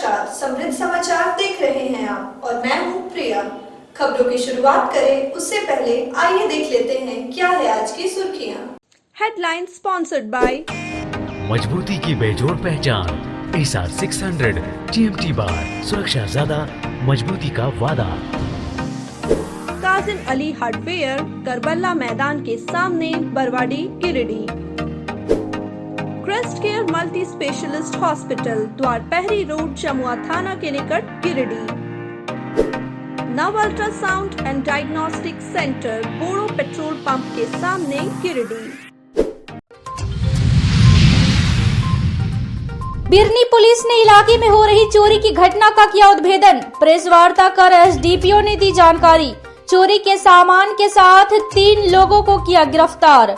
नमस्कार, समृद्ध समाचार देख रहे हैं आप और मैं हूं प्रिया। खबरों की शुरुआत करें उससे पहले आइए देख लेते हैं क्या है आज की सुर्खियां। हेडलाइन स्पॉन्सर्ड बाय मजबूती की बेजोड़ पहचान एसआर 600 TMT बार, सुरक्षा ज्यादा, मजबूती का वादा। काजिम अली हार्डवेयर, करबला मैदान के सामने, Barwadi, Giridih. Crest Care multi specialist hospital, Dwarpahari road, Jamua थाना के निकट, Giridih. Nav ultrasound and diagnostic centre, Bodo petrol pump के सामने, गिरिडीह। बिरनी पुलिस ने इलाके में हो रही चोरी की घटना का किया उद्भेदन। प्रेस वार्ता कर एसडीपीओ ने दी जानकारी। चोरी के सामान के साथ 3 लोगों को किया गिरफ्तार।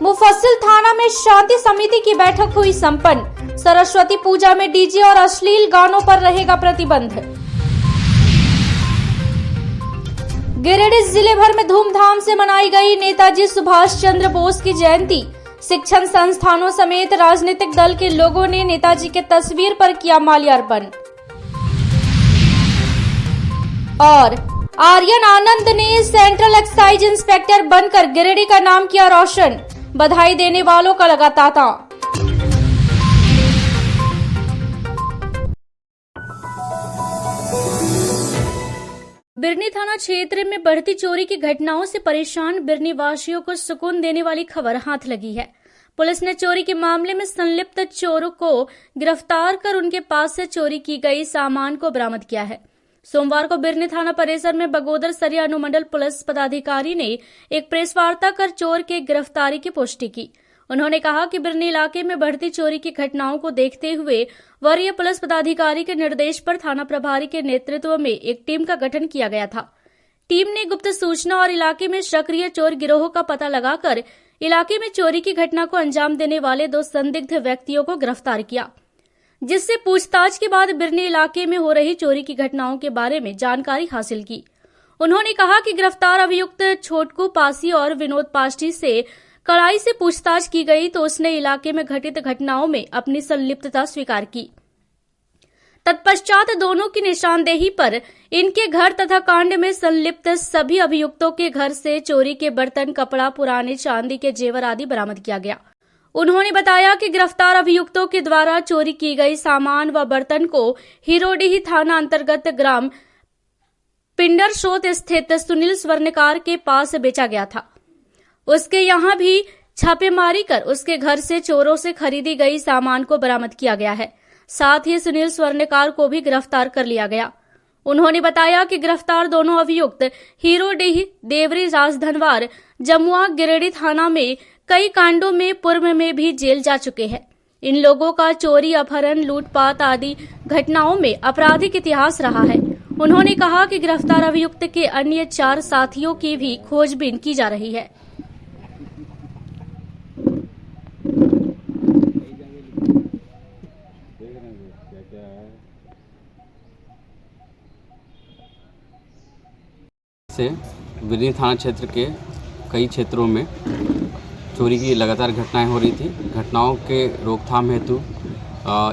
मुफस्सिल थाना में शांति समिति की बैठक हुई संपन्न। सरस्वती पूजा में डीजे और अश्लील गानों पर रहेगा प्रतिबंध। गिरिडीह जिले भर में धूमधाम से मनाई गई नेताजी सुभाष चंद्र बोस की जयंती। शिक्षण संस्थानों समेत राजनीतिक दल के लोगों ने नेताजी के तस्वीर पर किया माल्यार्पण। और आर्यन आनंद ने सेंट्रल एक्साइज इंस्पेक्टर बनकर गिरिडीह का नाम किया रोशन। बधाई देने वालों का लगा तांता। बिरनी थाना क्षेत्र में बढ़ती चोरी की घटनाओं से परेशान बिरनी वासियों को सुकून देने वाली खबर हाथ लगी है। पुलिस ने चोरी के मामले में संलिप्त चोरों को गिरफ्तार कर उनके पास से चोरी की गई सामान को बरामद किया है। सोमवार को बिरनी थाना परिसर में बगोदर सरिया अनुमंडल पुलिस पदाधिकारी ने एक प्रेस वार्ता कर चोर के गिरफ्तारी की पुष्टि की। उन्होंने कहा कि बिरनी इलाके में बढ़ती चोरी की घटनाओं को देखते हुए वरीय पुलिस पदाधिकारी के निर्देश पर थाना प्रभारी के नेतृत्व में एक टीम का गठन किया गया था। टीम ने गुप्त सूचना और इलाके में सक्रिय चोर गिरोह का पता लगाकर इलाके में चोरी की घटना को अंजाम देने वाले 2 संदिग्ध व्यक्तियों को गिरफ्तार किया, जिससे पूछताछ के बाद बिरनी इलाके में हो रही चोरी की घटनाओं के बारे में जानकारी हासिल की। उन्होंने कहा कि गिरफ्तार अभियुक्त छोटकू पासी और विनोद पाष्टी से कड़ाई से पूछताछ की गई तो उसने इलाके में घटित घटनाओं में अपनी संलिप्तता स्वीकार की। तत्पश्चात दोनों की निशानदेही पर इनके घर तथा कांड में संलिप्त सभी अभियुक्तों के घर से चोरी के बर्तन, कपड़ा, पुराने चांदी के जेवर आदि बरामद किया गया। उन्होंने बताया कि गिरफ्तार अभियुक्तों के द्वारा चोरी की गई सामान व बर्तन को हिरोडीह थाना अंतर्गत ग्राम पिंडर स्रोत स्थित सुनील स्वर्णकार के पास बेचा गया था। उसके यहां भी छापेमारी कर उसके घर से चोरों से खरीदी गई सामान को बरामद किया गया है। साथ ही सुनील स्वर्णकार को भी गिरफ्तार कर लिया गया। उन्होंने बताया कि गिरफ्तार दोनों अभियुक्त हिरोडीह, देवरी, राजधनवार, जमुआ, गिरिडीह थाना में कई कांडों में पूर्व में भी जेल जा चुके हैं। इन लोगों का चोरी, अपहरण, लूटपाट आदि घटनाओं में आपराधिक इतिहास रहा है। उन्होंने कहा कि गिरफ्तार अभियुक्त के अन्य 4 साथियों की भी खोजबीन की जा रही है। से बिरनी थाना क्षेत्र के कई क्षेत्रों में चोरी की लगातार घटनाएं हो रही थी। घटनाओं के रोकथाम हेतु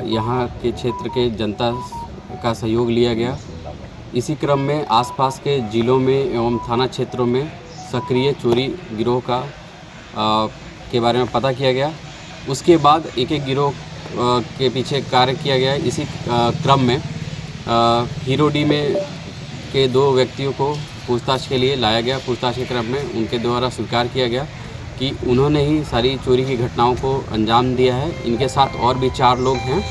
यहाँ के क्षेत्र के जनता का सहयोग लिया गया। इसी क्रम में आसपास के जिलों में एवं थाना क्षेत्रों में सक्रिय चोरी गिरोह के बारे में पता किया गया। उसके बाद एक गिरोह के पीछे कार्य किया गया। इसी क्रम में हिरोडीह में के 2 व्यक्तियों को पूछताछ के लिए लाया गया। पूछताछ के क्रम में उनके द्वारा स्वीकार किया गया कि उन्होंने ही सारी चोरी की घटनाओं को अंजाम दिया है। इनके साथ और भी 4 लोग हैं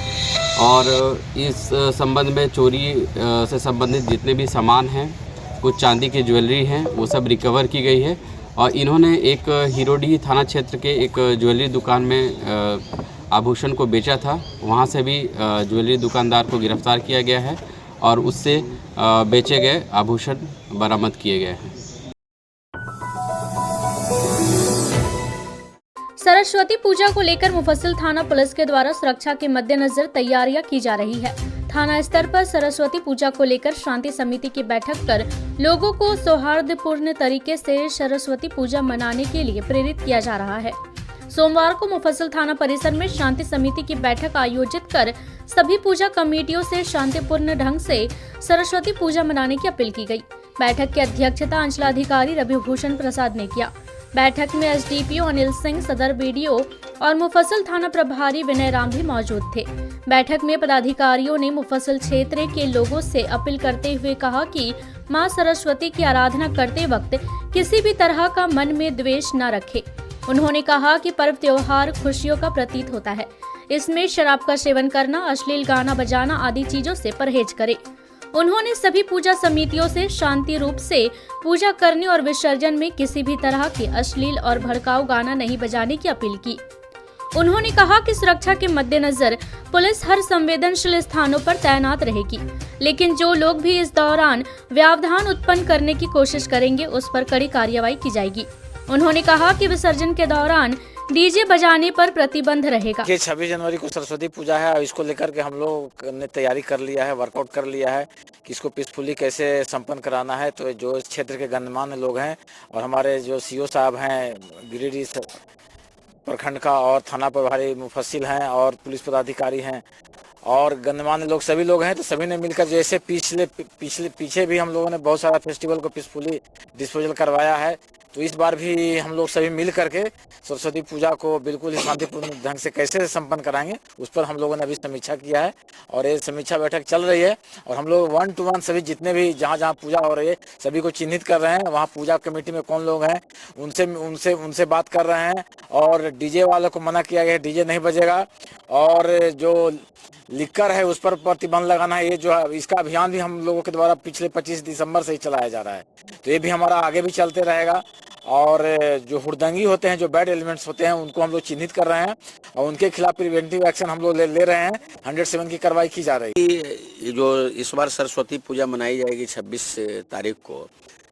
और इस संबंध में चोरी से संबंधित जितने भी सामान हैं, कुछ चांदी की ज्वेलरी हैं, वो सब रिकवर की गई है। और इन्होंने एक हिरोडीह थाना क्षेत्र के एक ज्वेलरी दुकान में आभूषण को बेचा था। वहाँ से भी ज्वेलरी दुकानदार को गिरफ्तार किया गया है और उससे बेचे गए आभूषण बरामद किए गए हैं। सरस्वती पूजा को लेकर मुफस्सिल थाना पुलिस के द्वारा सुरक्षा के मद्देनजर तैयारियां की जा रही है। थाना स्तर पर सरस्वती पूजा को लेकर शांति समिति की बैठक कर लोगों को सौहार्दपूर्ण तरीके से सरस्वती पूजा मनाने के लिए प्रेरित किया जा रहा है। सोमवार को मुफस्सिल थाना परिसर में शांति समिति की बैठक आयोजित कर सभी पूजा कमेटियों से शांतिपूर्ण ढंग से सरस्वती पूजा मनाने की अपील की गई। बैठक की अध्यक्षता अंचलाधिकारी रविभूषण प्रसाद ने किया। बैठक में एसडीपीओ अनिल सिंह, सदर बीडीओ और मुफस्सिल थाना प्रभारी विनय राम भी मौजूद थे। बैठक में पदाधिकारियों ने मुफस्सिल क्षेत्र के लोगों से अपील करते हुए कहा कि मां सरस्वती की आराधना करते वक्त किसी भी तरह का मन में द्वेष न रखें। उन्होंने कहा कि पर्व त्योहार खुशियों का प्रतीक होता है, इसमें शराब का सेवन करना, अश्लील गाना बजाना आदि चीजों से परहेज करें। उन्होंने सभी पूजा समितियों से शांति रूप से पूजा करने और विसर्जन में किसी भी तरह के अश्लील और भड़काऊ गाना नहीं बजाने की अपील की। उन्होंने कहा कि सुरक्षा के मद्देनजर पुलिस हर संवेदनशील स्थानों पर तैनात रहेगी, लेकिन जो लोग भी इस दौरान व्यवधान उत्पन्न करने की कोशिश करेंगे उस पर कड़ी कार्रवाई की जाएगी। उन्होंने कहा कि विसर्जन के दौरान डीजे बजाने पर प्रतिबंध रहेगा। 26 जनवरी को सरस्वती पूजा है और इसको लेकर के हम लोग ने तैयारी कर लिया है, वर्कआउट कर लिया है कि इसको पीसफुली कैसे संपन्न कराना है। तो जो इस क्षेत्र के गणमान्य लोग हैं और हमारे जो सीओ साहब हैं गिरिडीह प्रखंड का और थाना प्रभारी मुफस्सिल हैं और पुलिस पदाधिकारी हैं और गणमान्य लोग सभी लोग हैं, तो सभी ने मिलकर जैसे पीछे भी हम लोगों ने बहुत सारा फेस्टिवल को पीसफुली डिस्पोजल करवाया है, तो इस बार भी हम लोग सभी मिल करके सरस्वती पूजा को बिल्कुल ही शांतिपूर्ण ढंग से कैसे संपन्न कराएंगे उस पर हम लोगों ने अभी समीक्षा किया है और ये समीक्षा बैठक चल रही है। और हम लोग 1 to 1 सभी जितने भी जहाँ पूजा हो रही है सभी को चिन्हित कर रहे हैं, वहाँ पूजा कमेटी में कौन लोग हैं उनसे बात कर रहे हैं। और डीजे वालों को मना किया गया है, डीजे नहीं बजेगा और जो लिकर है उस पर प्रतिबंध लगाना है। ये जो है इसका अभियान भी हम लोगों के द्वारा पिछले 25 दिसंबर से ही चलाया जा रहा है, तो ये भी हमारा आगे भी चलते रहेगा। और जो हुड़दंगी होते हैं, जो बैड एलिमेंट्स होते हैं, उनको हम लोग चिन्हित कर रहे हैं और उनके खिलाफ प्रिवेंटिव एक्शन हम लोग ले रहे हैं। 107 की कार्रवाई की जा रही है। जो इस बार सरस्वती पूजा मनाई जाएगी 26 तारीख को,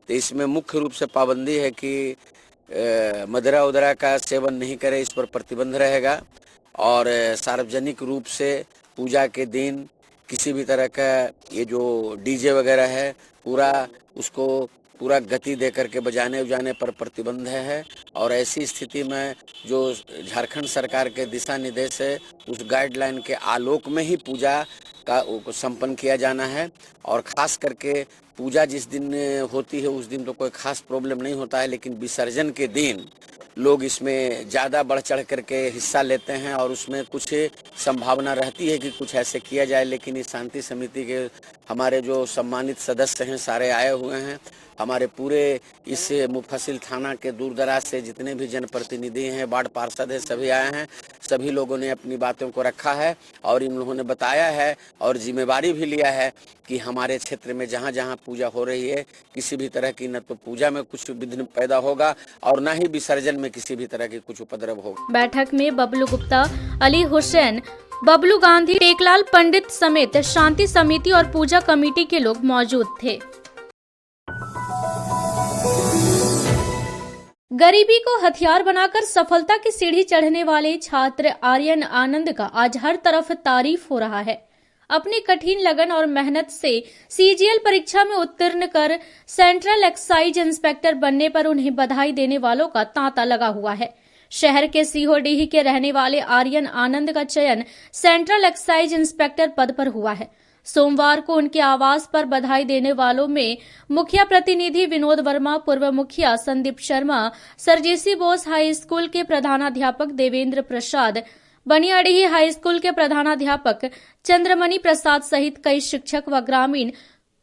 तो इसमें मुख्य रूप से पाबंदी है कि मदिरा उदरा का सेवन नहीं करे, इस पर प्रतिबंध रहेगा। और सार्वजनिक रूप से पूजा के दिन किसी भी तरह का ये जो डीजे वगैरह है पूरा गति दे करके बजाने उजाने पर प्रतिबंध है। और ऐसी स्थिति में जो झारखंड सरकार के दिशा निर्देश है उस गाइडलाइन के आलोक में ही पूजा का संपन्न किया जाना है। और खास करके पूजा जिस दिन होती है उस दिन तो कोई खास प्रॉब्लम नहीं होता है, लेकिन विसर्जन के दिन लोग इसमें ज़्यादा बढ़ चढ़ करके हिस्सा लेते हैं और उसमें कुछ संभावना रहती है कि कुछ ऐसे किया जाए। लेकिन इस शांति समिति के हमारे जो सम्मानित सदस्य हैं सारे आए हुए हैं। हमारे पूरे इस मुफस्सिल थाना के दूर दराज से जितने भी जनप्रतिनिधि हैं, वार्ड पार्षद हैं, सभी आए हैं। सभी लोगों ने अपनी बातों को रखा है और इन लोगों ने बताया है और जिम्मेवारी भी लिया है कि हमारे क्षेत्र में जहाँ जहाँ पूजा हो रही है किसी भी तरह की न तो पूजा में कुछ विघ्न पैदा होगा और न ही विसर्जन में किसी भी तरह की कुछ उपद्रव होगा। बैठक में बबलू गुप्ता, अली हुसैन, बबलू गांधी, टेकलाल पंडित समेत शांति समिति और पूजा कमेटी के लोग मौजूद थे। गरीबी को हथियार बनाकर सफलता की सीढ़ी चढ़ने वाले छात्र आर्यन आनंद का आज हर तरफ तारीफ हो रहा है। अपनी कठिन लगन और मेहनत से सीजीएल परीक्षा में उत्तीर्ण कर सेंट्रल एक्साइज इंस्पेक्टर बनने पर उन्हें बधाई देने वालों का तांता लगा हुआ है। शहर के सीहोडीह के रहने वाले आर्यन आनंद का चयन सेंट्रल एक्साइज इंस्पेक्टर पद पर हुआ है। सोमवार को उनके आवास पर बधाई देने वालों में मुखिया प्रतिनिधि विनोद वर्मा, पूर्व मुखिया संदीप शर्मा, सरजीसी बोस हाई स्कूल के प्रधानाध्यापक देवेंद्र प्रसाद, बनियाडीह हाई स्कूल के प्रधानाध्यापक चंद्रमणि प्रसाद सहित कई शिक्षक व ग्रामीण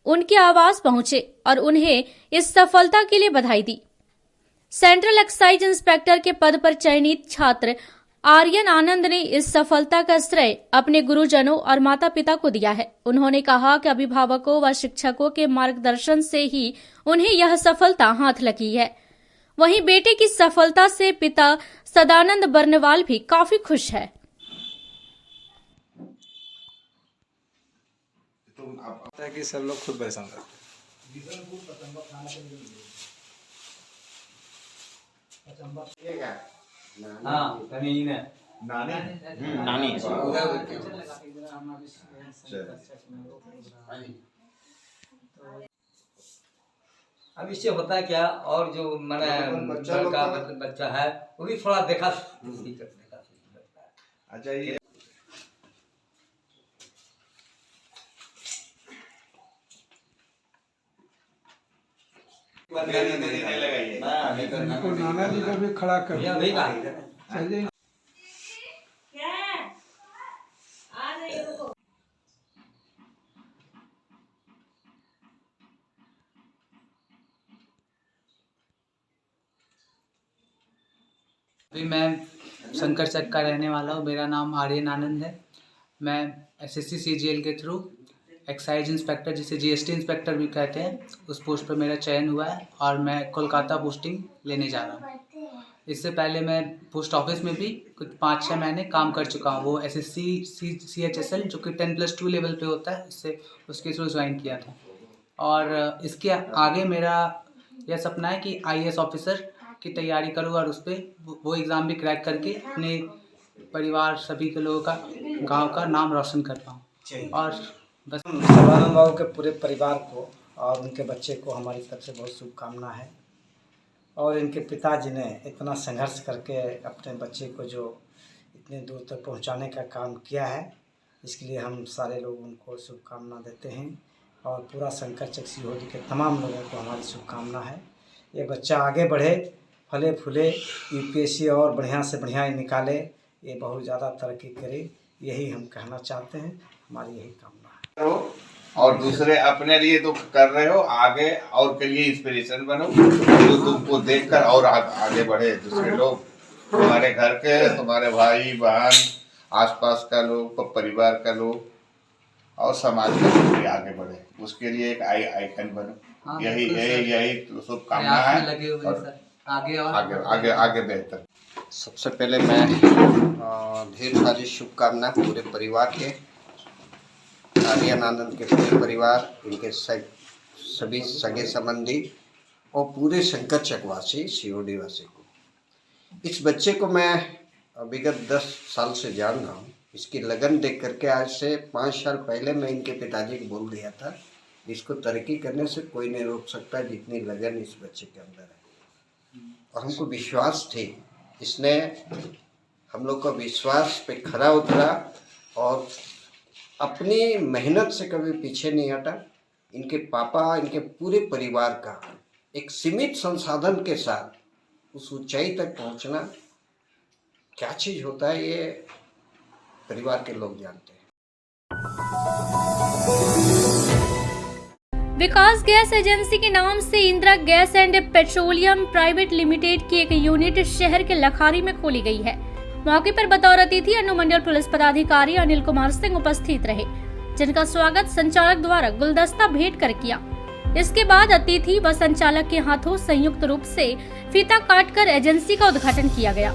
उनके आवास पहुंचे और उन्हें इस सफलता के लिए बधाई दी। सेंट्रल एक्साइज इंस्पेक्टर के पद पर चयनित छात्र आर्यन आनंद ने इस सफलता का श्रेय अपने गुरुजनों और माता पिता को दिया है। उन्होंने कहा कि अभिभावकों व शिक्षकों के मार्गदर्शन से ही उन्हें यह सफलता हाथ लगी है। वहीं बेटे की सफलता से पिता सदानंद बर्नवाल भी काफी खुश है। कि सब लोग खुद परेशान करते अब इससे होता है क्या, और जो मैंने घर का बच्चा है वो भी थोड़ा देखा लगता है। अच्छा ये नाना जी को भी खड़ा कर भैया भैया चलिए। अभी मैं शंकर चक का रहने वाला हूँ। मेरा नाम आर्यन आनंद है। मैं एसएससी सीजीएल के थ्रू एक्साइज इंस्पेक्टर, जिसे जीएसटी इंस्पेक्टर भी कहते हैं, उस पोस्ट पर मेरा चयन हुआ है और मैं कोलकाता पोस्टिंग लेने जा रहा हूँ। इससे पहले मैं पोस्ट ऑफिस में भी कुछ 5-6 महीने काम कर चुका हूँ। वो एसएससी CHSL जो कि 10+2 लेवल पे होता है, इससे उसके थ्रू ज्वाइन किया था। और इसके आगे मेरा यह सपना है कि IAS ऑफिसर की तैयारी करूँ और उस पर वो एग्ज़ाम भी क्रैक करके अपने परिवार सभी के लोगों का, गांव का नाम रोशन कर पाऊँ। और बस सर्वानंद बाबू के पूरे परिवार को और उनके बच्चे को हमारी तरफ से बहुत शुभकामना है। और इनके पिताजी ने इतना संघर्ष करके अपने बच्चे को जो इतने दूर तक पहुंचाने का काम किया है, इसके लिए हम सारे लोग उनको शुभकामना देते हैं। और पूरा शंकर चक सीओडी के तमाम लोगों को हमारी शुभकामना है। ये बच्चा आगे बढ़े, फले फूले, UPSC और बढ़िया से बढ़िया निकाले, ये बहुत ज़्यादा तरक्की करे, यही हम कहना चाहते हैं। हमारी यही कामना है। और दूसरे अपने लिए तो कर रहे हो, आगे और के लिए इंस्पिरेशन बनो, जो तुमको देखकर और आगे बढ़े दूसरे लोग, तुम्हारे घर के, तुम्हारे भाई बहन, आसपास का लोग, परिवार का लोग और समाज का लोग भी आगे बढ़े, उसके लिए एक आइकन बनो। यही शुभकामना है। और आगे बेहतर। सबसे पहले मैं ढेर सारी शुभकामना पूरे परिवार के, आर्यन आनंद के पूरे परिवार, इनके सभी सगे संबंधी और पूरे शंकर चक वासी, सीओडी वासी को। इस बच्चे को मैं विगत 10 साल से जान रहा हूँ। इसकी लगन देख करके आज से 5 साल पहले मैं इनके पिताजी को बोल दिया था, इसको तरक्की करने से कोई नहीं रोक सकता, जितनी लगन इस बच्चे के अंदर है। और हमको विश्वास थी, इसने हम लोग का विश्वास पे खरा उतरा और अपनी मेहनत से कभी पीछे नहीं हटा। इनके पापा, इनके पूरे परिवार का एक सीमित संसाधन के साथ उस ऊंचाई तक पहुंचना क्या चीज़ होता है, ये परिवार के लोग जानते हैं। विकास गैस एजेंसी के नाम से Indira gas and petroleum private limited की एक यूनिट शहर के लखारी में खोली गई है। मौके पर बतौर अतिथि अनुमंडल पुलिस पदाधिकारी अनिल कुमार सिंह उपस्थित रहे, जिनका स्वागत संचालक द्वारा गुलदस्ता भेंट कर किया। इसके बाद अतिथि व संचालक के हाथों संयुक्त रूप से फीता काटकर एजेंसी का उद्घाटन किया गया।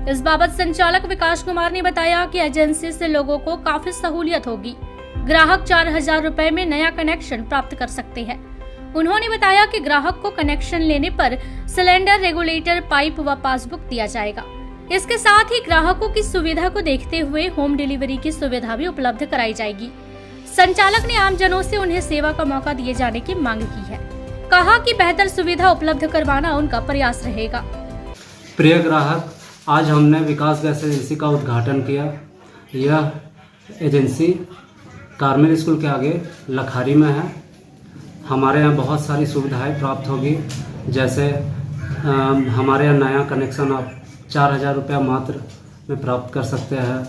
इस बाबत संचालक विकास कुमार ने बताया कि एजेंसी से लोगों को काफी सहूलियत होगी। ग्राहक 4000 रुपए में नया कनेक्शन प्राप्त कर सकते हैं। उन्होंने बताया कि ग्राहक को कनेक्शन लेने पर सिलेंडर, रेगुलेटर, पाइप व पासबुक दिया जाएगा। इसके साथ ही ग्राहकों की सुविधा को देखते हुए होम डिलीवरी की सुविधा भी उपलब्ध कराई जाएगी। संचालक ने आमजनों से उन्हें सेवा का मौका दिए जाने की मांग की है। कहा कि बेहतर सुविधा उपलब्ध करवाना उनका प्रयास रहेगा। प्रिय ग्राहक, आज हमने विकास गैस एजेंसी का उद्घाटन किया। यह एजेंसी कार्मेल स्कूल के आगे लखारी में है। हमारे यहाँ बहुत सारी सुविधाएं प्राप्त होगी, जैसे हमारे यहाँ नया कनेक्शन आप 4000 रुपया मात्र में प्राप्त कर सकते हैं।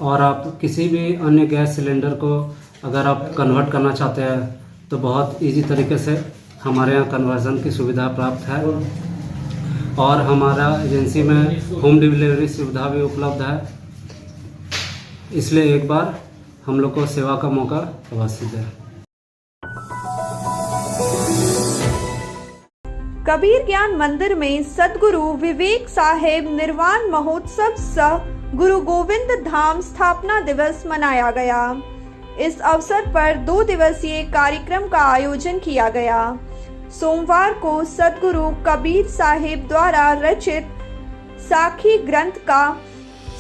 और आप किसी भी अन्य गैस सिलेंडर को अगर आप कन्वर्ट करना चाहते हैं तो बहुत इजी तरीके से हमारे यहाँ कन्वर्जन की सुविधा प्राप्त है। और हमारा एजेंसी में होम डिलीवरी सुविधा भी उपलब्ध है। इसलिए एक बार हम लोग को सेवा का मौका अवश्य दें। कबीर ज्ञान मंदिर में सद्गुरु विवेक साहेब निर्वाण महोत्सव सह गुरु गोविंद धाम स्थापना दिवस मनाया गया। इस अवसर पर 2 दिवसीय कार्यक्रम का आयोजन किया गया। सोमवार को सद्गुरु कबीर साहेब द्वारा रचित साखी ग्रंथ का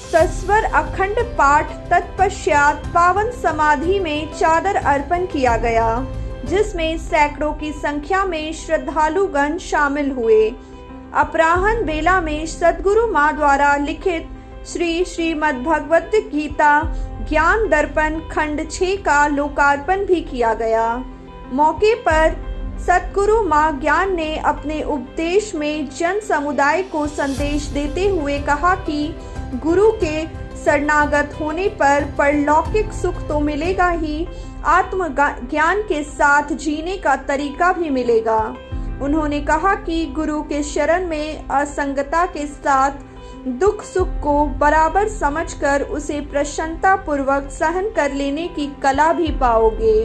सस्वर अखंड पाठ तत्पश्चात पावन समाधि में चादर अर्पण किया गया, जिसमें सैकड़ों की संख्या में श्रद्धालुगण शामिल हुए। अपराह्न बेला में सद्गुरु मां द्वारा लिखित श्री श्रीमद् भगवत गीता ज्ञान दर्पण खंड 6 का लोकार्पण भी किया गया। मौके पर सद्गुरु मां ज्ञान ने अपने उपदेश में जन समुदाय को संदेश देते हुए कहा कि गुरु के शरणागत होने पर परलौकिक सुख तो मिलेगा ही, आत्म ज्ञान के साथ जीने का तरीका भी मिलेगा। उन्होंने कहा कि गुरु के शरण में असंगता के साथ दुख सुख को बराबर समझकर उसे प्रसन्नता पूर्वक सहन कर लेने की कला भी पाओगे।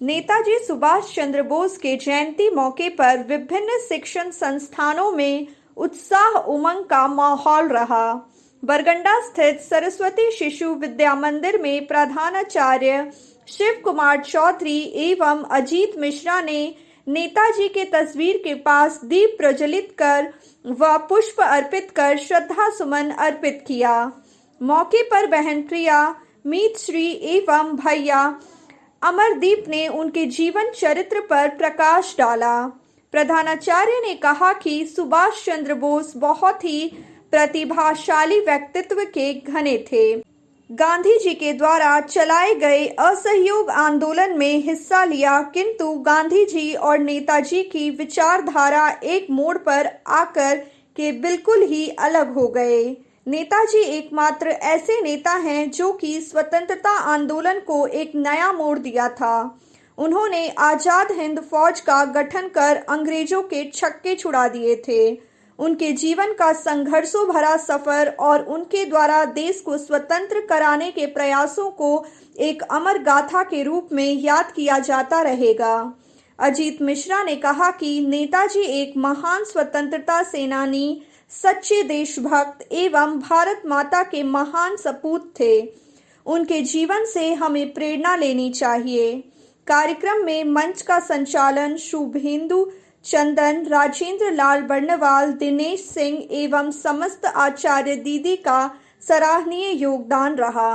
नेताजी सुभाष चंद्र बोस के जयंती मौके पर विभिन्न शिक्षण संस्थानों में उत्साह उमंग का माहौल रहा। बरगंडा स्थित सरस्वती शिशु विद्या मंदिर में प्रधानाचार्य शिव कुमार चौधरी एवं अजीत मिश्रा ने नेताजी के तस्वीर के पास दीप प्रज्वलित कर व पुष्प अर्पित कर श्रद्धा सुमन अर्पित किया। मौके पर बहन प्रिया, मीत श्री एवं भैया अमरदीप ने उनके जीवन चरित्र पर प्रकाश डाला। प्रधानाचार्य ने कहा कि सुभाष चंद्र बोस बहुत ही प्रतिभाशाली व्यक्तित्व के घने थे। गांधी जी के द्वारा चलाए गए असहयोग आंदोलन में हिस्सा लिया, किंतु गांधी जी और नेताजी की विचारधारा एक मोड़ पर आकर के बिल्कुल ही अलग हो गए। नेताजी एकमात्र ऐसे नेता हैं जो कि स्वतंत्रता आंदोलन को एक नया मोड़ दिया था। उन्होंने आजाद हिंद फौज का गठन कर अंग्रेजों के छक्के छुड़ा दिए थे। उनके जीवन का संघर्षों भरा सफर और उनके द्वारा देश को स्वतंत्र कराने के प्रयासों को एक अमर गाथा के रूप में याद किया जाता रहेगा। अजीत मिश्रा ने कहा कि नेताजी एक महान स्वतंत्रता सेनानी, सच्चे देशभक्त एवं भारत माता के महान सपूत थे। उनके जीवन से हमें प्रेरणा लेनी चाहिए। कार्यक्रम में मंच का संचालन शुभेंदु चंदन, राजेंद्र लाल बर्नवाल, दिनेश सिंह एवं समस्त आचार्य दीदी का सराहनीय योगदान रहा।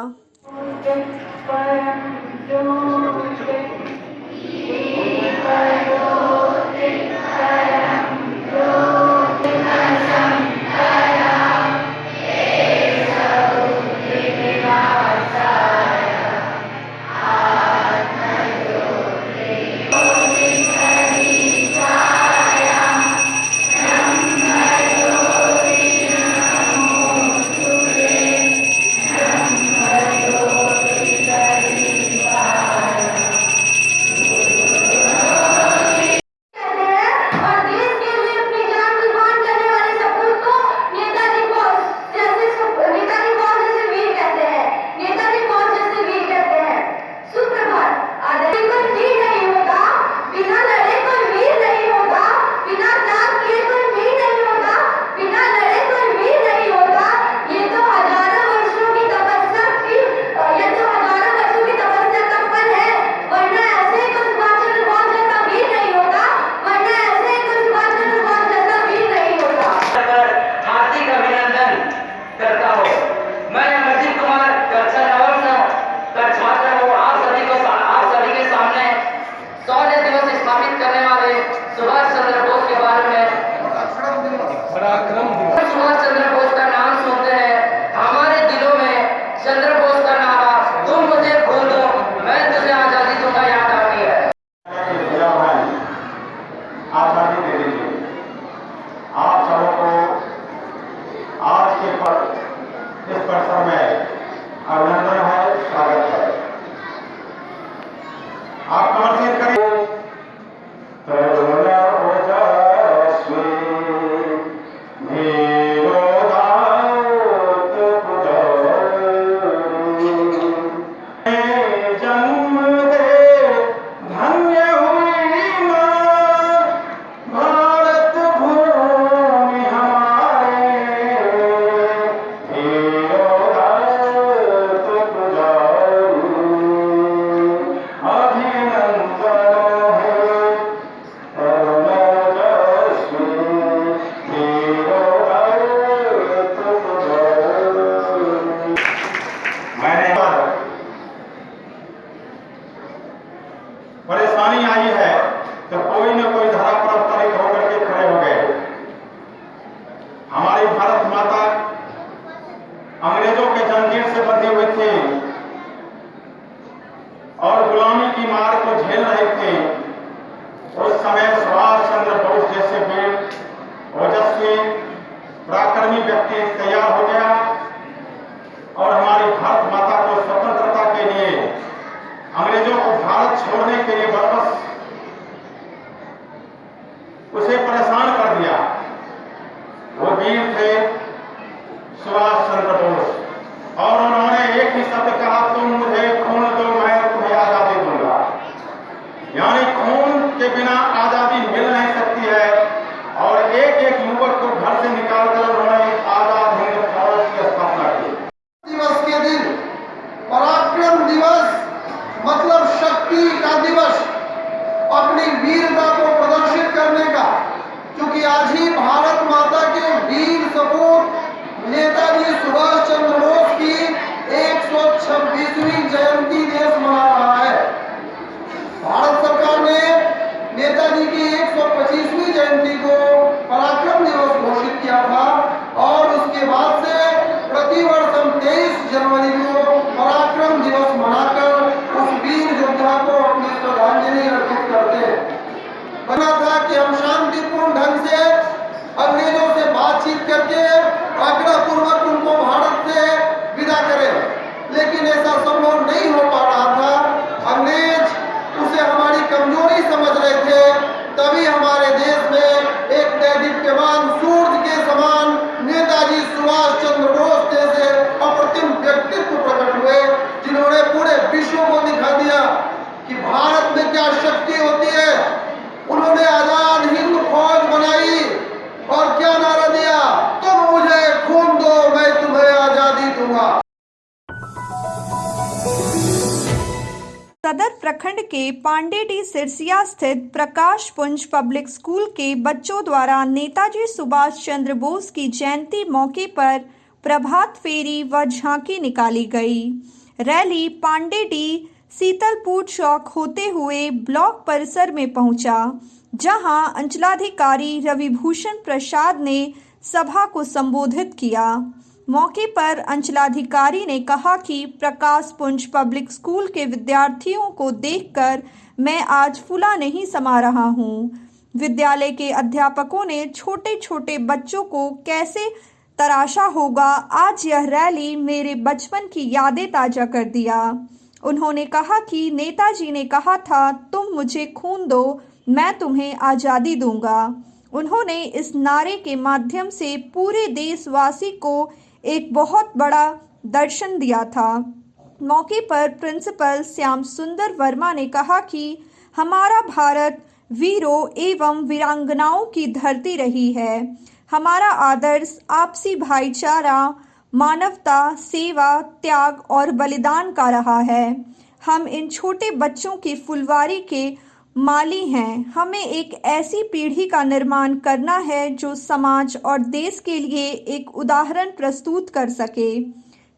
परेशानी आई है तो कोई न कोई धारा पर अवतरित होकर के खड़े हो गए। हमारी भारत माता अंग्रेजों के जंजीर से बंधी हुई थी और गुलामी की मार को झेल रही थी। उस समय सुभाष चंद्र बोस जैसे वीर ओजस्वी पराक्रमी व्यक्ति तैयार हो गया और हमारी भारत माता को स्वतंत्रता के लिए अंग्रेजों को भारत छोड़ने के लिए बरबस उसे परेशान कर दिया। वो वीर थे सुभाष चंद्र बोस और उन्होंने एक ही शब्द कहा, तुम मुझे खून दो मैं तुम्हें आजादी दूंगा। यानी खून के बिना आजादी मिल नहीं सकती है और एक एक युवक को घर से निकालकर उन्होंने आजाद हिंद फौज की स्थापना की। दिवस के दिन पराक्रम दिवस मतलब शक्ति का दिवस, अपनी वीरता को प्रदर्शित करने का, क्योंकि आज ही भारत माता के वीर सपूत नेताजी सुभाष चंद्र बोस की 126वीं जयंती देश मना रहा है। भारत सरकार ने नेताजी की 125वीं जयंती को पराक्रम दिवस घोषित किया था और उसके बाद से प्रतिवर्ष हम 23 जनवरी को पराक्रम दिवस मनाकर उस वीर योद्धा को अपनी श्रद्धांजलि अर्पित करते हैं। बना था कि हम शांतिपूर्ण ढंग से अंग्रेजों से बातचीत करके आग्रह पूर्वक उनको भारत से विदा करें, लेकिन ऐसा संभव नहीं हो पा रहा था। अंग्रेज उसे हमारी कमजोरी समझ रहे थे, तभी हमारे देश में एक दैदीप्यमान सूर्य के समान नेताजी सुभाष चंद्र बोस जैसे अप्रतिम व्यक्तित्व प्रकट हुए, जिन्होंने पूरे विश्व को दिखा दिया कि भारत में क्या शक्ति होती है। उन्होंने आजाद हिंद फौज बनाई और क्या नारा दिया, तुम मुझे खून दो मैं तुम्हें आजादी दूंगा। सदर प्रखंड के पांडेडी सिरसिया स्थित प्रकाश पुंज पब्लिक स्कूल के बच्चों द्वारा नेताजी सुभाष चंद्र बोस की जयंती मौके पर प्रभात फेरी व झांकी निकाली गई। रैली पांडेडी सीतलपुर चौक होते हुए ब्लॉक परिसर में पहुंचा, जहां अंचलाधिकारी रविभूषण प्रसाद ने सभा को संबोधित किया। मौके पर अंचलाधिकारी ने कहा कि प्रकाश पुंज पब्लिक स्कूल के विद्यार्थियों को देखकर मैं आज फूला नहीं समा रहा हूं। विद्यालय के अध्यापकों ने छोटे छोटे बच्चों को कैसे तराशा होगा, आज यह रैली मेरे बचपन की यादें ताजा कर दिया। उन्होंने कहा कि नेताजी ने कहा था, तुम मुझे खून दो, मैं तुम्हें आज़ादी दूंगा। उन्होंने इस नारे के माध्यम से पूरे देशवासी को एक बहुत बड़ा दर्शन दिया था। मौके पर प्रिंसिपल श्याम सुंदर वर्मा ने कहा कि हमारा भारत वीरों एवं वीरांगनाओं की धरती रही है। हमारा आदर्श आपसी भाईचारा, मानवता, सेवा, त्याग और बलिदान का रहा है। हम इन छोटे बच्चों की फुलवारी के माली हैं। हमें एक ऐसी पीढ़ी का निर्माण करना है जो समाज और देश के लिए एक उदाहरण प्रस्तुत कर सके।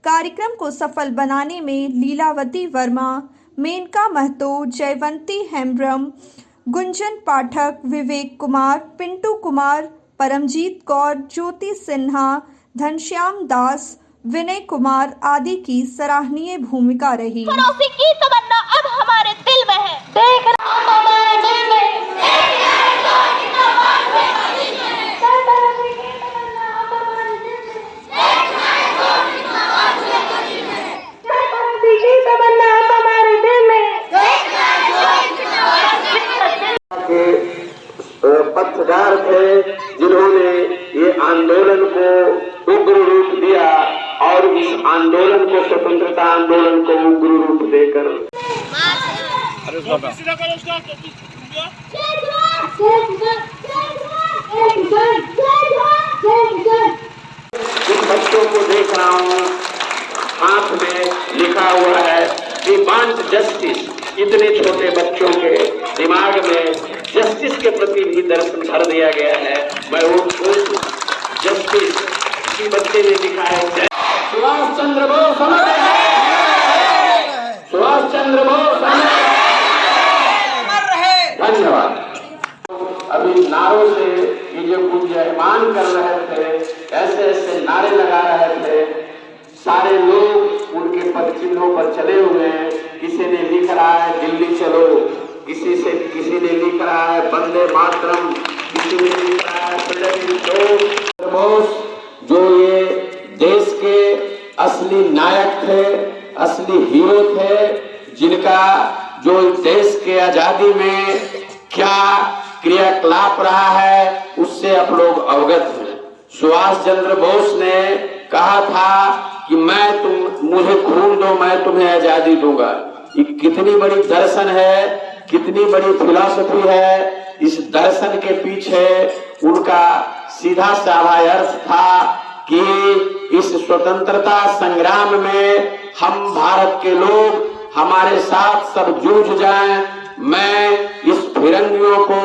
कार्यक्रम को सफल बनाने में लीलावती वर्मा, मेनका महतो, जयवंती हेम्ब्रम, गुंजन पाठक, विवेक कुमार, पिंटू कुमार, परमजीत कौर, ज्योति सिन्हा, घनश्याम दास, विनय कुमार आदि की सराहनीय भूमिका रही। की तमन्ना अब हमारे दिल में है। देख हमारे दिल में पत्रकार थे जिन्होंने ये आंदोलन को उग्र रूप दिया और इस आंदोलन को, स्वतंत्रता आंदोलन को उग्र रूप देकर जिन बच्चों को देख रहा हूँ, हाथ में लिखा हुआ है वी वांट जस्टिस। इतने छोटे बच्चों के दिमाग में जस्टिस के प्रति भी दर्शन भर दिया गया है। मैं वो जस्टिस किसी बच्चे ने लिखा है, सुभाष चंद्र बोस, सुभाष चंद्र बोस। धन्यवाद। अभी नारों से ये जो गुंजायमान कर रहे थे, ऐसे ऐसे नारे लगा रहे थे, सारे लोग उनके पद चिन्हों पर चले हुए हैं। किसी ने लिख रहा है दिल्ली चलो, किसी ने लिख रहा है वंदे मातरम, किसी ने लिख रहा है फ्रीडम बोस, जो ये देश के असली नायक थे, असली हीरो थे, जिनका जो देश के आजादी में क्या क्रियाकलाप रहा है उससे आप लोग अवगत हैं। सुभाष चंद्र बोस ने कहा था कि मुझे खून दो, मैं तुम्हें आजादी दूंगा। ये कितनी बड़ी दर्शन है, कितनी बड़ी फिलॉसफी है। इस दर्शन के पीछे उनका सीधा साधा अर्थ था कि इस स्वतंत्रता संग्राम में हम भारत के लोग हमारे साथ सब जूझ जाएं, मैं इस फिरंगियों को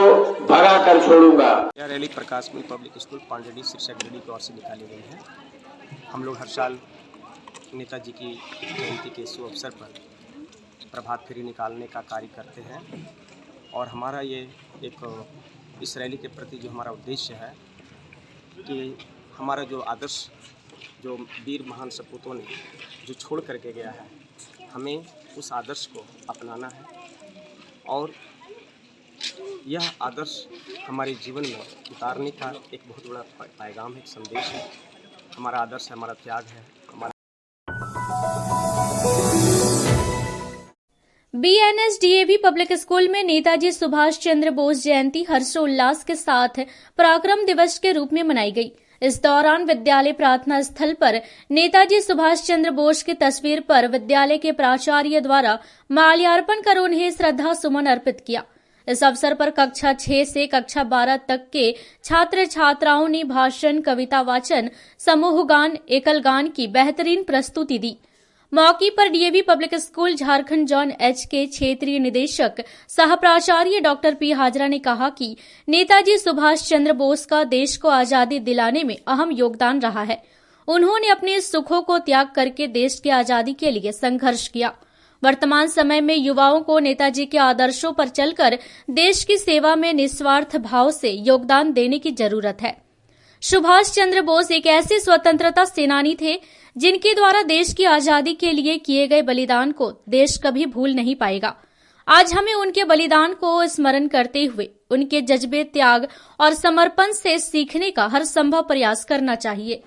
भगा कर छोड़ूंगा। यह रैली प्रकाश पुंज पब्लिक स्कूल पांडेडी शिक्षक गढ़ी की ओर से निकाली गई है। हम लोग हर साल नेताजी की जयंती के शुभ अवसर पर प्रभात फेरी निकालने का कार्य करते हैं और हमारा ये एक इस रैली के प्रति जो हमारा उद्देश्य है कि हमारा जो आदर्श, जो वीर महान सपूतों ने जो छोड़ करके गया है, हमें उस आदर्श को अपनाना है और यह आदर्श हमारे जीवन में उतारने का एक बहुत बड़ा पैगाम है, एक संदेश है। हमारा आदर्श है, हमारा त्याग है, हमारा BNSDAV पब्लिक स्कूल में नेताजी सुभाष चंद्र बोस जयंती हर्षोल्लास के साथ पराक्रम दिवस के रूप में मनाई गई। इस दौरान विद्यालय प्रार्थना स्थल पर नेताजी सुभाष चंद्र बोस की तस्वीर पर विद्यालय के प्राचार्य द्वारा माल्यार्पण कर उन्हें श्रद्धा सुमन अर्पित किया। इस अवसर पर कक्षा 6 से कक्षा 12 तक के छात्र छात्राओं ने भाषण, कविता वाचन, समूह गान, एकल गान की बेहतरीन प्रस्तुति दी। मौके पर DAV public school Jharkhand zone H के क्षेत्रीय निदेशक सह प्राचार्य डॉक्टर पी हाजरा ने कहा कि नेताजी सुभाष चंद्र बोस का देश को आजादी दिलाने में अहम योगदान रहा है। उन्होंने अपने सुखों को त्याग करके देश की आजादी के लिए संघर्ष किया। वर्तमान समय में युवाओं को नेताजी के आदर्शों पर चलकर देश की सेवा में निस्वार्थ भाव से योगदान देने की जरूरत है। सुभाष चंद्र बोस एक ऐसे स्वतंत्रता सेनानी थे जिनके द्वारा देश की आजादी के लिए किए गए बलिदान को देश कभी भूल नहीं पाएगा। आज हमें उनके बलिदान को स्मरण करते हुए उनके जज्बे, त्याग और समर्पण से सीखने का हर संभव प्रयास करना चाहिए।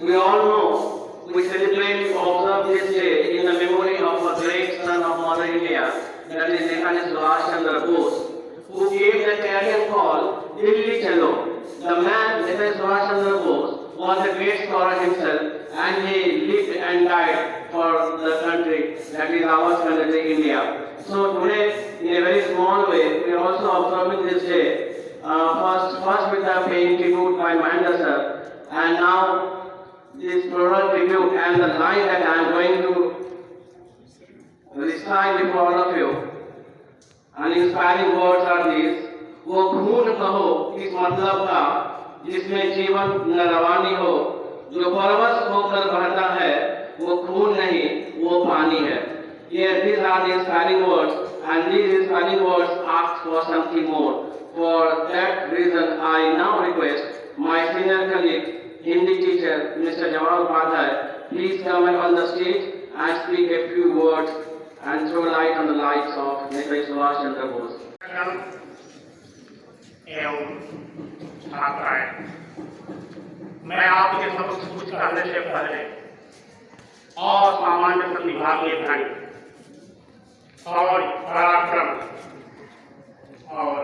We all know, we celebrate, we observe this day in the memory of a great son of Mother India, that is Netaji Subhash Chandra Bose, who gave the clarion call, Delhi Chalo. The man, Netaji Subhash Chandra Bose, was a great scholar himself, and he lived and died for the country, that is our country, India. So today, in a very small way, we are also observing this day. First with the paying tribute by Mahendra sir, and now this plural tribute and the line that I am going to recite before all of you. Uninspiring words are these. वो खून कहो इस मतलब का जिसमें जीवन न रवानी हो, जो परवश होकर बहता है वो खून नहीं वो पानी है. Here these are the inspiring words, and these inspiring words ask for something more. For that reason, I now request my senior colleague, Hindi teacher, Mr. Jawahar Upadhyay, please come on the stage and speak a few words and throw light on the lives of Netaji Subhash Chandra Bose. एवं छात्राएं, मैं आपके समक्ष कुछ कहने से पहले और सामान्य प्रतिभागी ढंग और पराक्रम और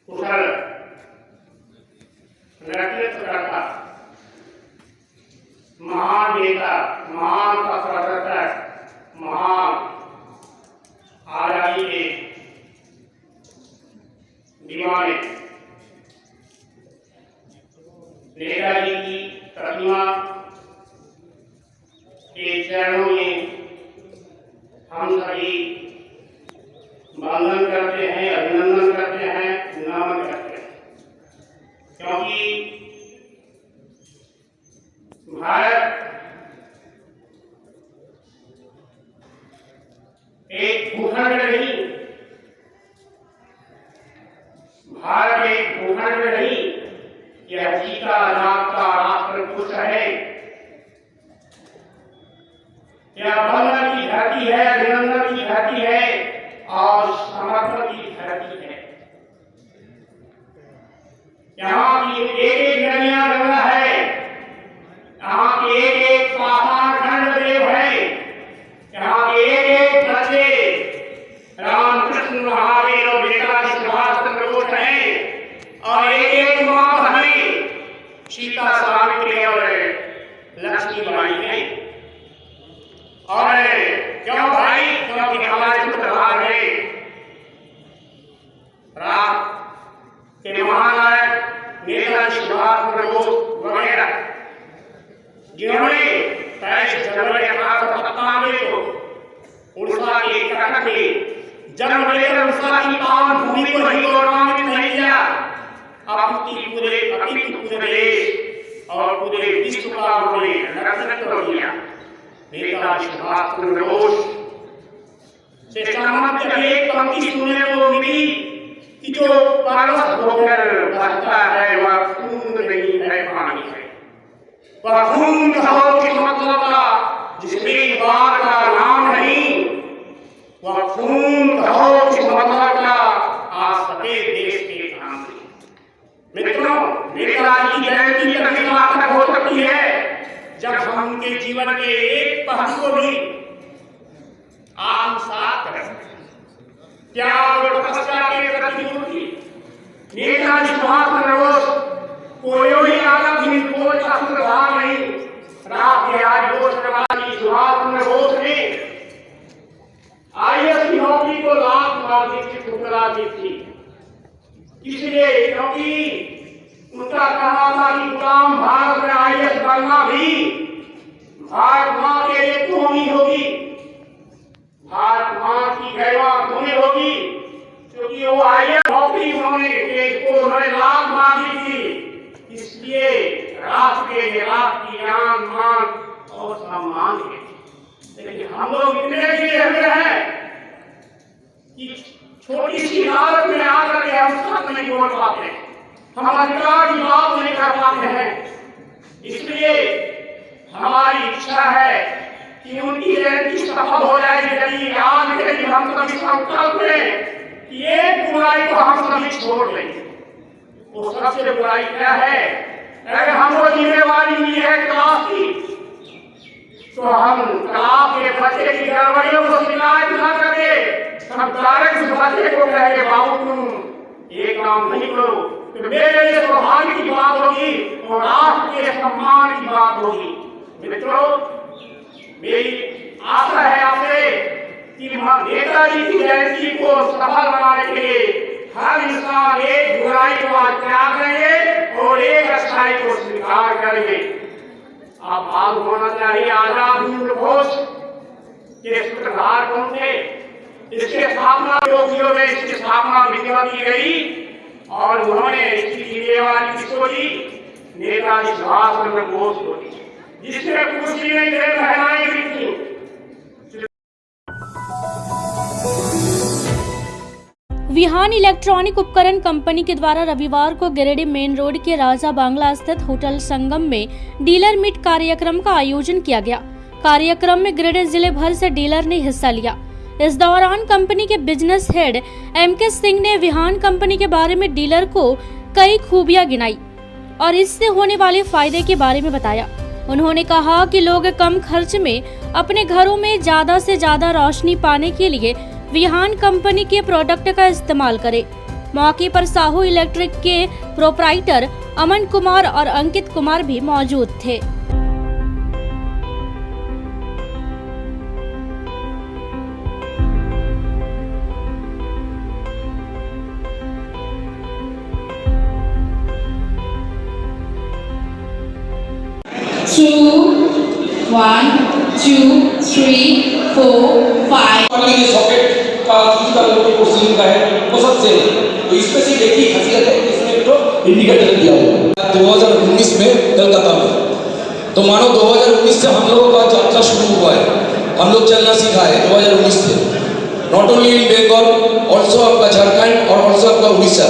कुशल नेतृत्वकर्ता, महान नेता, महान प्रवर्तक, महान आजादी के दीवाने नेताजी की प्रतिमा के चरणों में हम सभी वंदन करते हैं, अभिनंदन करते हैं, नमन करते हैं, क्योंकि भारत एक भूखंड नहीं, भारत एक भूखंड नहीं, यह जीता जागता राष्ट्र कुछ है, यह बंधन की धरती है, अभिनंदन की धरती है और समर्पण की धरती है। यहाँ की एक एक नदियां गंगा है, यहाँ के एक एक पाषाण खंड देव है, यहाँ के एक एक बच्चे रामकृष्ण महावीर और नेताजी सुभाष चंद्र बोस हैं और एक एक माँ बहनें सीता सावित्री और लक्ष्मीबाई हैं। और क्यों भाई? क्योंकि हमारे सूत्रधार है राम के महानायक नेताजी सुभाष चंद्र बोस वगैरह, जिन्होंने 23 जनवरी 1897 को उड़ीसा के कटक में जन्म लेकर उड़ीसा की पावन भूमि को ही गौरवान्वित नहीं किया, पूरे देश और पूरे विश्व का उन्होंने नेतृत्व किया। नेताजी सुभाष चंद्र बोस से संबंधित एक पंक्ति सुनने को मिली कि जो परवश होकर बहता है वह खून नहीं है, पानी है। वह खून कहो किस मतलब का जिसमें बार का नाम नहीं, वह खून कहो किस मतलब का आज सफेद देश के सामने। मित्रों, नेताजी की जयंती तभी सार्थक हो सकती है जब हम उनके जीवन के एक पहलू को भी आत्मसात करें। त्याग और तपस्या के प्रतिमूर्ति नेताजी सुभाष चंद्र बोस कोई आदत नहीं, कोई सूत्रधार नहीं, रात के आज बोस नेताजी सुभाष चंद्र बोस ने IAS की नौकरी को लाख मार दी, ठुकरा दी थी। इसलिए क्योंकि उनका कहना था कि गुलाम भारत में IAS बनना भी भारत माँ के लिए कौमी होगी, भारत माँ की गैरवा होनी होगी, क्योंकि वो IAS नौकरी उन्होंने लाख मार दी थी। इसलिए राष्ट्र के राष्ट्र की आन मान और सम्मान है। लेकिन हम लोग इतने गिरे हुए हैं कि छोटी सी हालत में आकर के हम सच नहीं बोल पाते, हम अधिकार की बात नहीं कर पाते हैं। इसलिए हमारी इच्छा है कि उनकी जयंती सफल हो जाएगी यदि आज के दिन हम सभी संकल्प लें कि एक बुराई को हम सभी छोड़ देंगे। वो सबसे बुराई क्या है? अगर हमको जिम्मेवारी मिली है क्लास की, तो हम क्लास के बच्चे की गड़बड़ियों को शिकायत न करके हम डायरेक्ट उस बच्चे को कहेंगे बाबू तुम ये काम नहीं करो, तो मेरे लिए सौभाग्य की बात होगी और राष्ट्र के सम्मान की बात होगी। मित्रों, मेरी आशा है आपसे कि नेताजी की जयंती को सफल बनाने के लिए हर इंसान एक बुराई को त्याग करेंगे और एक अच्छाई को स्वीकार करेंगे। आप मालूम होना चाहिए आजाद हिंद घोष के सूत्रधार कौन थे? इसके स्थापना योगियों में इसकी स्थापना विधिवत की गई और उन्होंने इसकी जिम्मेवारी किसको दी? नेताजी सुभाष चंद्र बोस को दी, जिसने कुर्सी में बहनाएं भी थी। विहान इलेक्ट्रॉनिक उपकरण कंपनी के द्वारा रविवार को गिरिडीह मेन रोड के राजा बांग्ला स्थित होटल संगम में डीलर मीट कार्यक्रम का आयोजन किया गया। कार्यक्रम में गिरिडीह जिले भर से डीलर ने हिस्सा लिया। इस दौरान कंपनी के बिजनेस हेड MK सिंह ने विहान कंपनी के बारे में डीलर को कई खूबियां गिनाई और इससे होने वाले फायदे के बारे में बताया। उन्होंने कहा कि लोग कम खर्च में अपने घरों में ज्यादा से ज्यादा रोशनी पाने के लिए विहान कंपनी के प्रोडक्ट का इस्तेमाल करें। मौके पर साहू इलेक्ट्रिक के प्रोप्राइटर अमन कुमार और अंकित कुमार भी मौजूद थे। One, two, three, four, five. Socket का जिसका लोगों को सीन का है वो सबसे, तो इसमें से एक ही खासियत है इसमें तो इंडिकेटर दिया हुआ 2019 में कलकत्ता में। तो मानो 2019 से हम लोगों का यात्रा शुरू हुआ है, हम लोग चलना सीखा है 2019 से। Not only in Bengal, also आपका झारखंड और ऑल्सो आपका उड़ीसा।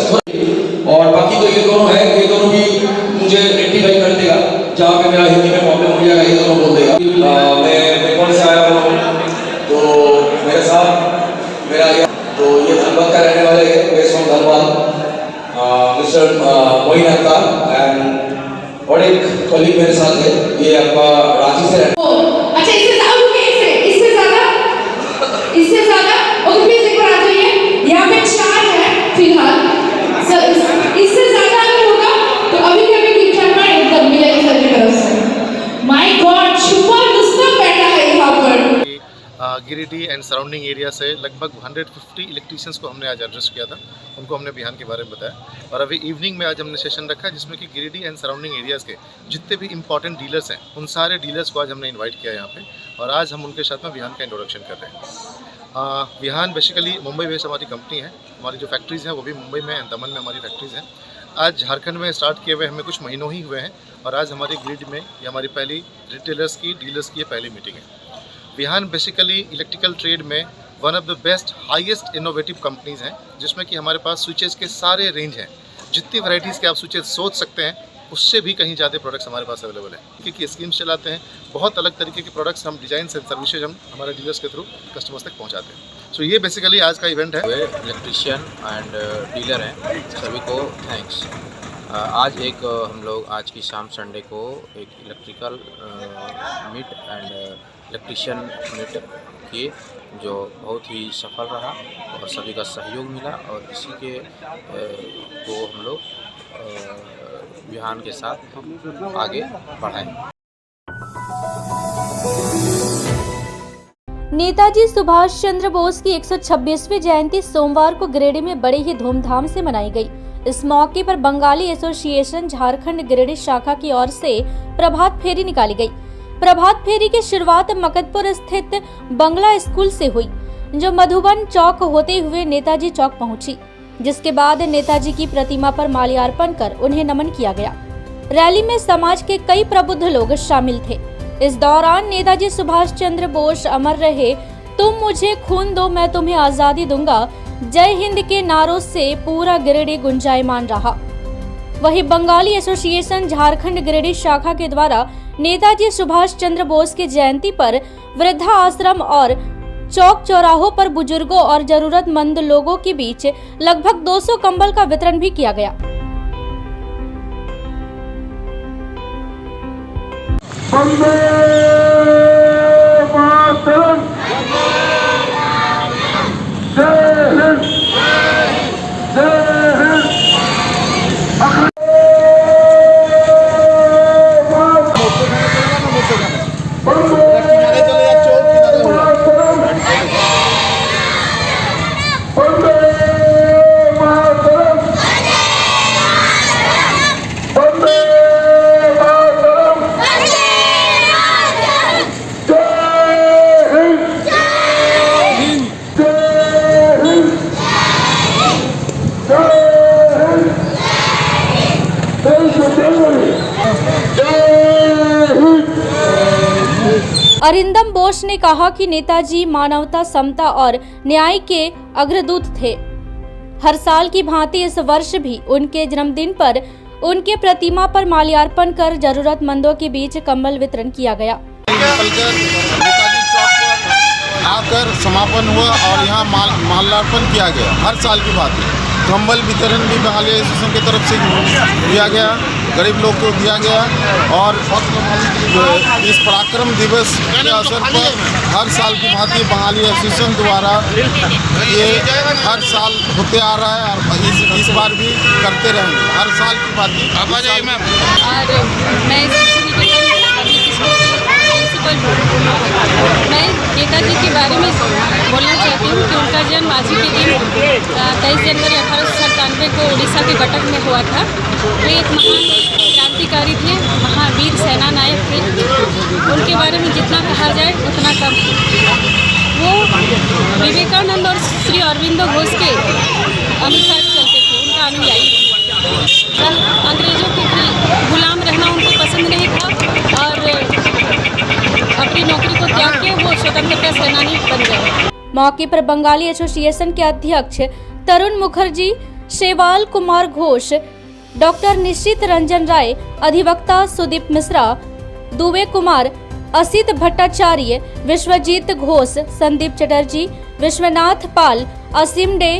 और बाकी तो ये दोनों है, ये दोनों भी मुझे रेक्टिफाई कर देगा, जहाँ पे मेरा हिंदी में प्रॉब्लम हो जाएगा ये दोनों बोल देगा। मैं नेपाल से आया हूँ मोइन अख्तर एंड और एक कलीग मेरे साथ है, ये आपका रांची से। अच्छा इससे ज्यादा और प्लीज एक बार आ जाइए। यहाँ पे 4 है फिलहाल सर, इससे ज्यादा अगर होगा तो अभी ठीक-ठाक में एकदम मिलेगी सर की तरफ से। माय गॉड सुपर दुस्तर बैठा है यहाँ पर। गिरिडीह एंड सराउंडिंग एरिया से लगभग 150 इलेक्ट्रीशियंस को हमने आज एड्रेस किया था, उनको हमने अभियान के बारे में बताया। और अभी इवनिंग में आज हमने सेशन रखा है जिसमें कि गिरिडीह एंड सराउंडिंग एरियाज़ के जितने भी इंपॉर्टेंट डीलर्स हैं उन सारे डीलर्स को आज हमने इन्वाइट किया यहाँ पे, और आज हम उनके साथ में अभियान का इंट्रोडक्शन कर रहे हैं। विहान बेसिकली मुंबई बेस्ड हमारी कंपनी है, हमारी जो फैक्ट्रीज़ हैं वो भी मुंबई में एंड दमन में हमारी फैक्ट्रीज़ हैं। आज झारखंड में स्टार्ट किए हुए हमें कुछ महीनों ही हुए हैं, और आज हमारी ग्रिड में ये हमारी पहली रिटेलर्स की डीलर्स की ये पहली मीटिंग है। विहान बेसिकली इलेक्ट्रिकल ट्रेड में one of the best highest innovative companies हैं, जिसमें कि हमारे पास स्विचेस के सारे रेंज हैं, जितनी वैरायटीज़ के आप स्विचेस सोच सकते हैं उससे भी कहीं ज़्यादा प्रोडक्ट्स हमारे पास अवेलेबल है। क्योंकि स्कीम्स चलाते हैं, बहुत अलग तरीके के प्रोडक्ट्स हम डिज़ाइन एंड सर्विसेज हम हमारे डीलर्स के थ्रू कस्टमर्स तक पहुँचाते हैं। सो ये बेसिकली आज का इवेंट है। इलेक्ट्रीशियन एंड डीलर हैं, सभी को थैंक्स। आज एक हम लोग आज की शाम संडे को एक electrical meet and electrician meet किए, जो बहुत ही सफल रहा और सभी का सहयोग मिला, और इसी के को हम लोग विहान के साथ आगे बढ़ाएं। नेताजी सुभाष चंद्र बोस की 126वीं जयंती सोमवार को गिरिडीह में बड़े ही धूमधाम से मनाई गई। इस मौके पर बंगाली एसोसिएशन झारखंड गिरिडीह शाखा की ओर से प्रभात फेरी निकाली गई। प्रभात फेरी की शुरुआत मकदपुर स्थित बंगला स्कूल से हुई, जो मधुबन चौक होते हुए नेताजी चौक पहुंची, जिसके बाद नेताजी की प्रतिमा पर माल्यार्पण कर उन्हें नमन किया गया। रैली में समाज के कई प्रबुद्ध लोग शामिल थे। इस दौरान नेताजी सुभाष चंद्र बोस अमर रहे, तुम मुझे खून दो मैं तुम्हें आजादी दूंगा, जय हिंद के नारों से पूरा गिरिडीह गुंजायमान रहा। वहीं बंगाली एसोसिएशन झारखंड गिरिडीह शाखा के द्वारा नेताजी सुभाष चंद्र बोस की जयंती पर वृद्धा आश्रम और चौक चौराहों पर बुजुर्गों और जरूरतमंद लोगों के बीच लगभग 200 कंबल का वितरण भी किया गया। अरिंदम बोस ने कहा कि नेताजी मानवता, समता और न्याय के अग्रदूत थे। हर साल की भांति इस वर्ष भी उनके जन्मदिन पर उनके प्रतिमा पर माल्यार्पण कर जरूरतमंदों के बीच कंबल वितरण किया गया। नेताजी चौक पर आकर समापन हुआ और यहाँ माल्यार्पण किया गया। हर साल की बात है। कंबल वितरण भी बंगाली एसोसिएशन की तरफ से दिया गया, गरीब लोग को दिया गया, और इस पराक्रम दिवस के अवसर पर हर साल की भांति बंगाली एसोसिएशन द्वारा ये हर साल होते आ रहा है और इस बार भी करते रहेंगे, हर साल की भांति। मैं नेताजी के बारे में बोलना चाहती हूँ कि उनका जन्म आज ही के दिन 23 जनवरी 1897 को उड़ीसा के कटक में हुआ था। वे एक महान क्रांतिकारी थे, महावीर सेना नायक थे। उनके बारे में जितना कहा जाए उतना कम है। वो विवेकानंद और श्री अरविंदो घोष के अनुसार चलते थे, उनका अनुयायी थे। अंग्रेजों के गुलाम रहना उनको पसंद नहीं था और अपनी नौकरी को त्याग के वो स्वतंत्रता सेनानी बन गए। मौके पर बंगाली एसोसिएशन के अध्यक्ष तरुण मुखर्जी, शेवाल कुमार घोष, डॉक्टर निश्चित रंजन राय, अधिवक्ता सुदीप मिश्रा, दुबे कुमार, असित भट्टाचार्य, विश्वजीत घोष, संदीप चटर्जी, विश्वनाथ पाल, असीम डे,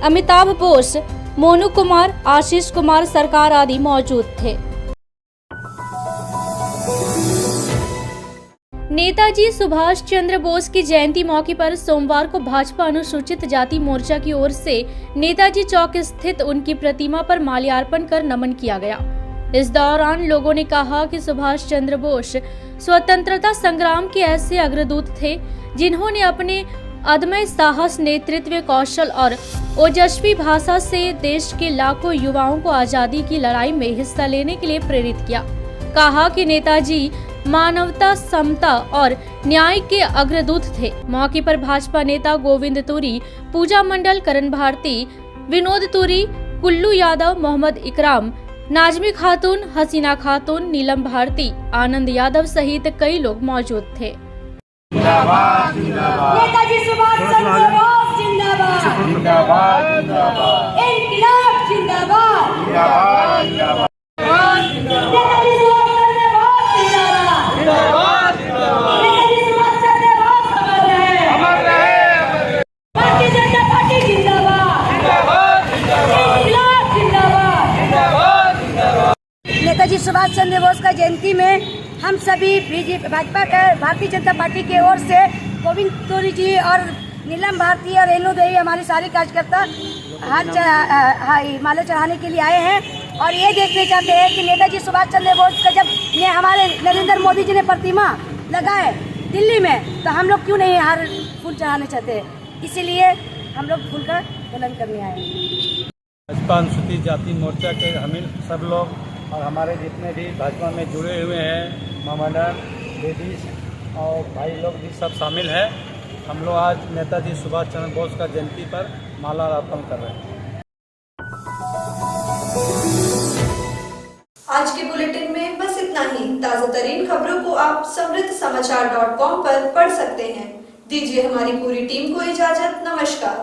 अमिताभ बोस, मोनू कुमार, आशीष कुमार सरकार आदि मौजूद थे। नेताजी सुभाष चंद्र बोस की जयंती मौके पर सोमवार को भाजपा अनुसूचित जाति मोर्चा की ओर से नेताजी चौक स्थित उनकी प्रतिमा पर माल्यार्पण कर नमन किया गया। इस दौरान लोगों ने कहा कि सुभाष चंद्र बोस स्वतंत्रता संग्राम के ऐसे अग्रदूत थे जिन्होंने अपने अदम्य साहस, नेतृत्व कौशल और ओजस्वी भाषा से देश के लाखों युवाओं को आजादी की लड़ाई में हिस्सा लेने के लिए प्रेरित किया। कहा कि नेताजी मानवता, समता और न्याय के अग्रदूत थे। मौके पर भाजपा नेता गोविंद तुरी, पूजा मंडल, करण भारती, विनोद तुरी, कुल्लू यादव, मोहम्मद इकराम, नाजमी खातून, हसीना खातून, नीलम भारती, आनंद यादव सहित कई लोग मौजूद थे। नेताजी सुभाष चंद्र बोस जिंदाबाद, जिंदाबाद, जिंदाबाद, इनकलाब जिंदाबाद, जिंदाबाद, जिंदाबाद, नेताजी सुभाष चंद्र बोस जिंदाबाद, जिंदाबाद, जिंदाबाद, नेताजी सुभाष चंद्र बोस अमर रहे, भारतीय जनता पार्टी जिंदाबाद, जिंदाबाद, जिंदाबाद, इनकलाब जिंदाबाद, जिंदाबाद, जिंदाबाद। नेताजी सुभाष चंद्र बोस का जयंती में हम सभी भाजपा का भारतीय जनता पार्टी की ओर से गोविंद तुरी जी और नीलम भारती और रेणु देवी हमारे सारे कार्यकर्ता माला चढ़ाने के लिए आए हैं और ये देखने चाहते हैं कि नेताजी सुभाष चंद्र बोस का जब ने हमारे नरेंद्र मोदी जी ने प्रतिमा लगाए दिल्ली में, तो हम लोग क्यों नहीं हर फूल चढ़ाने चाहते, इसीलिए हम लोग फूल का तोलन करने आए हैं। भाजपा अनुसूचित जाति मोर्चा के हम सब लोग और हमारे जितने भी भाजपा में जुड़े हुए हैं मामंडल, लेडीज और भाई लोग भी सब शामिल हैं। हम लोग आज नेताजी सुभाष चंद्र बोस का जयंती पर माला अर्पण कर रहे हैं। आज के बुलेटिन में बस इतना ही। ताज़ा तरीन खबरों को आप समृद्धसमाचार.com पर पढ़ सकते हैं। दीजिए हमारी पूरी टीम को इजाजत। नमस्कार।